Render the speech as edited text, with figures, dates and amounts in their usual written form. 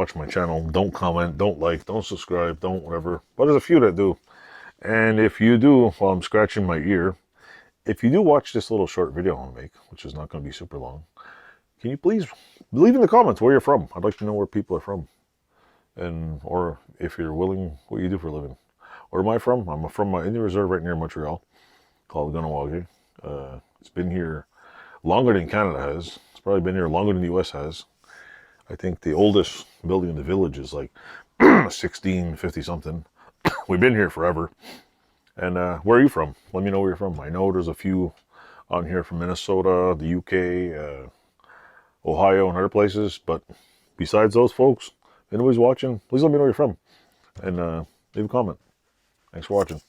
watch my channel don't comment, don't like, don't subscribe, don't whatever. But there's a few that do. And if you do, while I'm scratching my ear, if you do watch this little short video I'm gonna make, which is not gonna be super long, can you please leave in the comments where you're from? I'd like to know where people are from. And or if you're willing, what you do for a living. Where am I from? I'm from an Indian reserve right near Montreal called Ganawagi. It's been here longer than Canada has. It's probably been here longer than the US has. I think the oldest building in the village is like 1650 something. We've been here forever. And where are you from? Let me know where you're from. I know there's a few on here from Minnesota, the UK, Ohio, and other places. But besides those folks, if anybody's watching, please let me know where you're from. And leave a comment. Thanks for watching.